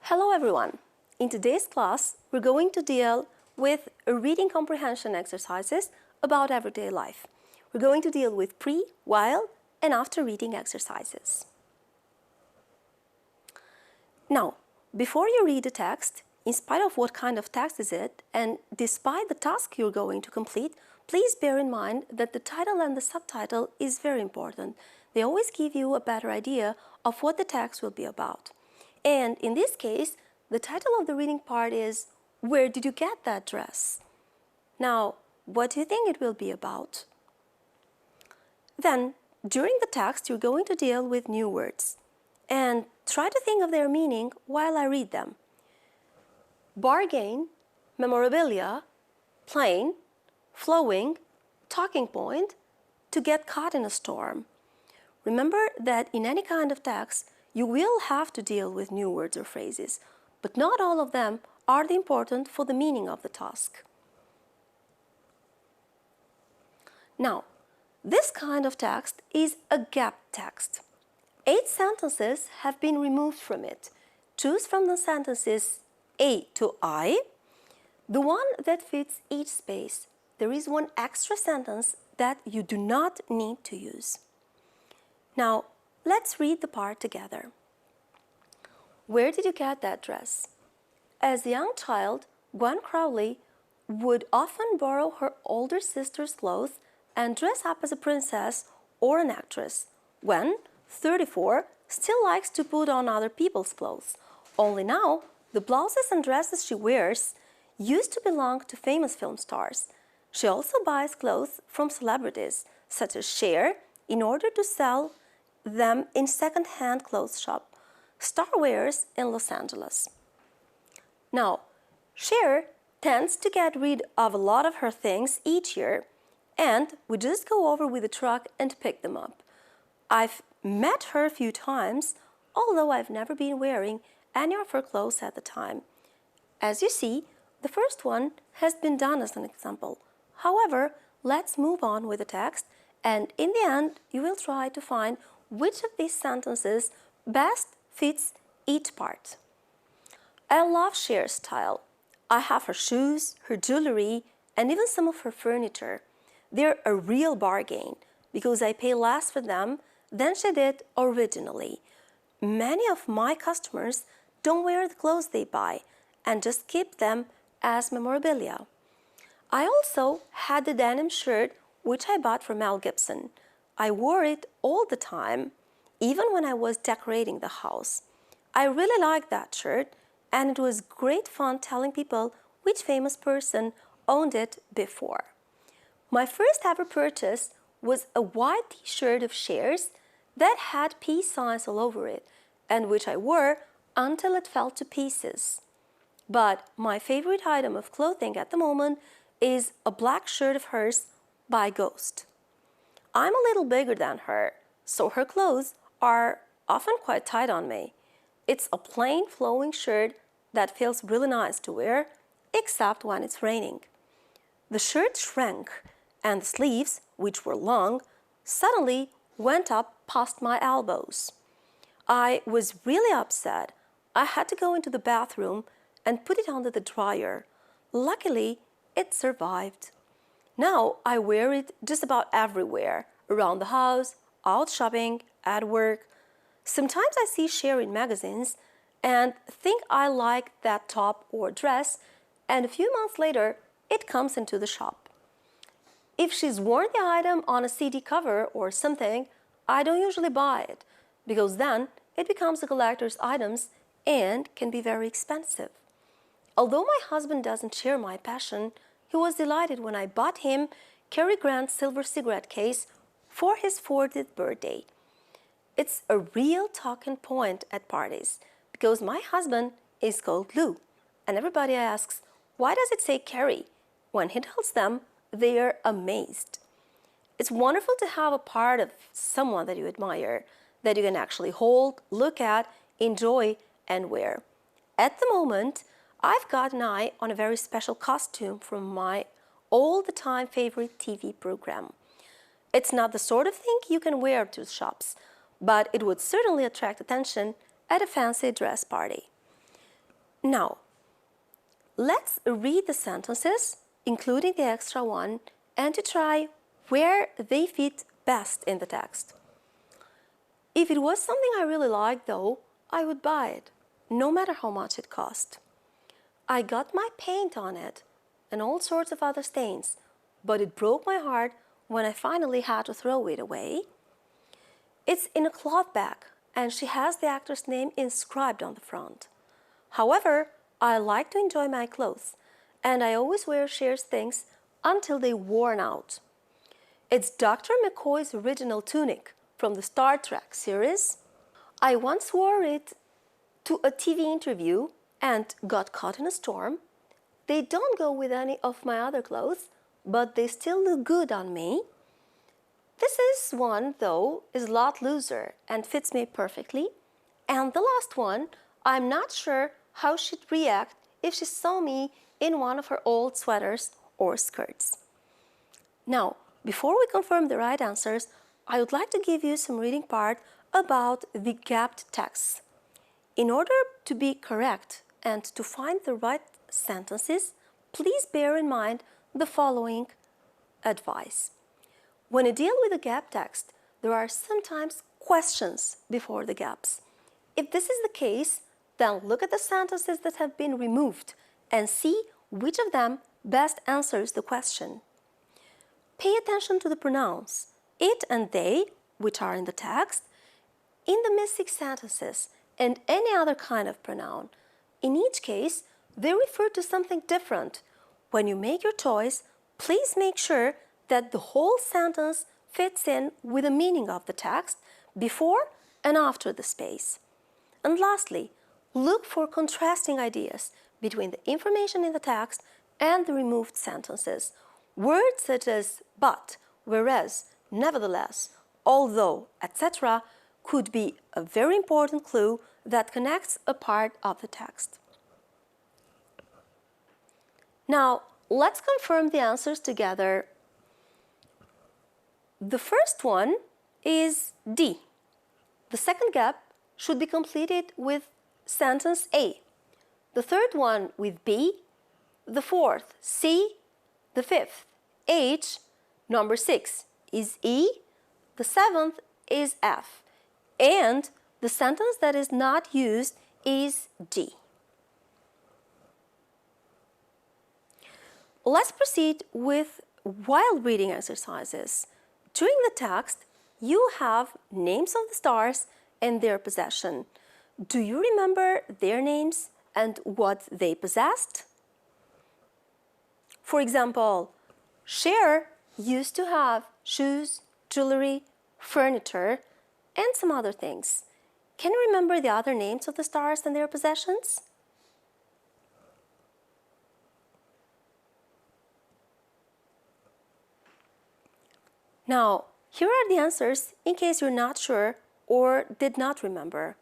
Hello everyone! In today's class, we're going to deal with reading comprehension exercises about everyday life. We're going to deal with pre, while, and after reading exercises. Now, before you read the text, in spite of what kind of text is it, and despite the task you're going to complete, please bear in mind that the title and the subtitle is very important. They always give you a better idea of what the text will be about. And in this case, the title of the reading part is, "Where did you get that dress?" Now, what do you think it will be about? Then, during the text, you're going to deal with new words. And try to think of their meaning while I read them. Bargain, memorabilia, plain, flowing, talking point, to get caught in a storm. Remember that in any kind of text, you will have to deal with new words or phrases, but not all of them are important for the meaning of the task. Now, this kind of text is a gap text. 8 sentences have been removed from it. Choose from the sentences A to I, the one that fits each space. There is one extra sentence that you do not need to use. Now, let's read the part together. Where did you get that dress? As a young child, Gwen Crowley would often borrow her older sister's clothes and dress up as a princess or an actress. Gwen, 34, still likes to put on other people's clothes. Only now, the blouses and dresses she wears used to belong to famous film stars. She also buys clothes from celebrities, such as Cher, in order to sell them in second-hand clothes shop, Star Wears in Los Angeles. Now, Cher tends to get rid of a lot of her things each year, and we just go over with the truck and pick them up. I've met her a few times, although I've never been wearing any of her clothes at the time. As you see, the first one has been done as an example. However, let's move on with the text, and in the end, you will try to find which of these sentences best fits each part. I love Cher's style. I have her shoes, her jewelry, and even some of her furniture. They're a real bargain because I pay less for them than she did originally. Many of my customers don't wear the clothes they buy and just keep them as memorabilia. I also had the denim shirt which I bought from Mel Gibson. I wore it all the time, even when I was decorating the house. I really liked that shirt, and it was great fun telling people which famous person owned it before. My first ever purchase was a white t-shirt of Cher's that had peace signs all over it, and which I wore until it fell to pieces. But my favorite item of clothing at the moment is a black shirt of hers by Ghost. I'm a little bigger than her, so her clothes are often quite tight on me. It's a plain flowing shirt that feels really nice to wear, except when it's raining. The shirt shrank, and the sleeves, which were long, suddenly went up past my elbows. I was really upset. I had to go into the bathroom and put it under the dryer. Luckily, it survived. Now I wear it just about everywhere, around the house, out shopping, at work. Sometimes I see Cher in magazines and think I like that top or dress, and a few months later, it comes into the shop. If she's worn the item on a CD cover or something, I don't usually buy it, because then it becomes a collector's item and can be very expensive. Although my husband doesn't share my passion, he was delighted when I bought him Cary Grant's silver cigarette case for his 40th birthday. It's a real talking point at parties, because my husband is called Lou, and everybody asks, why does it say Cary? When he tells them, they are amazed. It's wonderful to have a part of someone that you admire, that you can actually hold, look at, enjoy, and wear. At the moment, I've got an eye on a very special costume from my all-the-time favorite TV program. It's not the sort of thing you can wear to shops, but it would certainly attract attention at a fancy dress party. Now, let's read the sentences, including the extra one, and to try where they fit best in the text. If it was something I really liked, though, I would buy it, no matter how much it cost. I got my paint on it and all sorts of other stains, but it broke my heart when I finally had to throw it away. It's in a cloth bag, and she has the actor's name inscribed on the front. However, I like to enjoy my clothes, and I always wear Cher's things until they're worn out. It's Dr. McCoy's original tunic from the Star Trek series. I once wore it to a TV interview and got caught in a storm. They don't go with any of my other clothes, but they still look good on me. This is one, though, is a lot looser and fits me perfectly. And the last one, I'm not sure how she'd react if she saw me in one of her old sweaters or skirts. Now, before we confirm the right answers, I would like to give you some reading part about the gapped texts. In order to be correct and to find the right sentences, please bear in mind the following advice. When you deal with a gap text, there are sometimes questions before the gaps. If this is the case, then look at the sentences that have been removed and see which of them best answers the question. Pay attention to the pronouns it and they, which are in the text, in the missing sentences, and any other kind of pronoun. In each case, they refer to something different. When you make your choice, please make sure that the whole sentence fits in with the meaning of the text before and after the space. And lastly, look for contrasting ideas between the information in the text and the removed sentences. Words such as but, whereas, nevertheless, although, etc. could be a very important clue that connects a part of the text. Now, let's confirm the answers together. The first one is D. The second gap should be completed with sentence A. The third one with B. The fourth, C. The fifth, H. Number 6 is E. The seventh is F. And the sentence that is not used is D. Let's proceed with while reading exercises. During the text, you have names of the stars and their possession. Do you remember their names and what they possessed? For example, Cher used to have shoes, jewelry, furniture, and some other things. Can you remember the other names of the stars and their possessions? Now, here are the answers in case you're not sure or did not remember.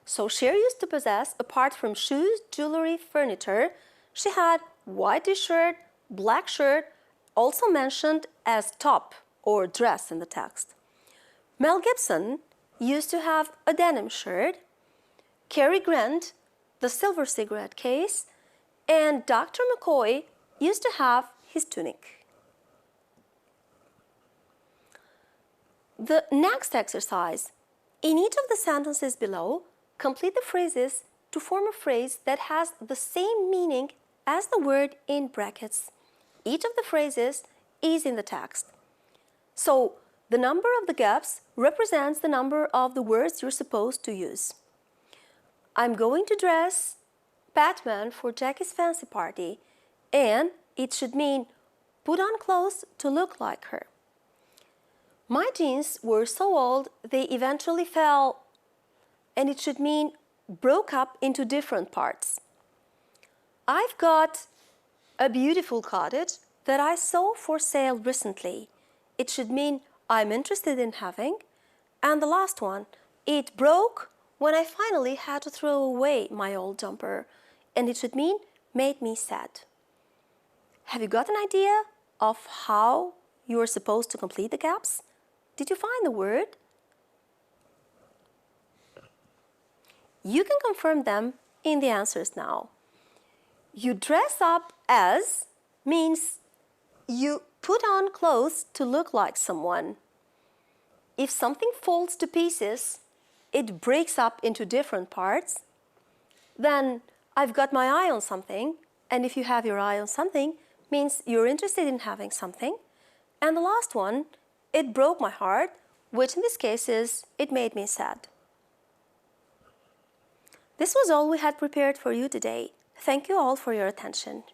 So Cher used to possess, apart from shoes, jewelry, furniture, she had white t-shirt, black shirt, also mentioned as top or dress in the text. Mel Gibson used to have a denim shirt, Cary Grant, the silver cigarette case, and Dr. McCoy used to have his tunic. The next exercise. In each of the sentences below, complete the phrases to form a phrase that has the same meaning as the word in brackets. Each of the phrases is in the text. So, the number of the gaps represents the number of the words you're supposed to use. I'm going to dress Batman for Jackie's fancy party, and it should mean put on clothes to look like her. My jeans were so old they eventually fell, and it should mean broke up into different parts. I've got a beautiful cottage that I saw for sale recently. It should mean I'm interested in having. And the last one, it broke when I finally had to throw away my old jumper, and it should mean made me sad. Have you got an idea of how you are supposed to complete the gaps? Did you find the word? You can confirm them in the answers now. You dress up as means you put on clothes to look like someone. If something falls to pieces, it breaks up into different parts, then I've got my eye on something, and if you have your eye on something, means you're interested in having something. And the last one, it broke my heart, which in this case is, it made me sad. This was all we had prepared for you today. Thank you all for your attention.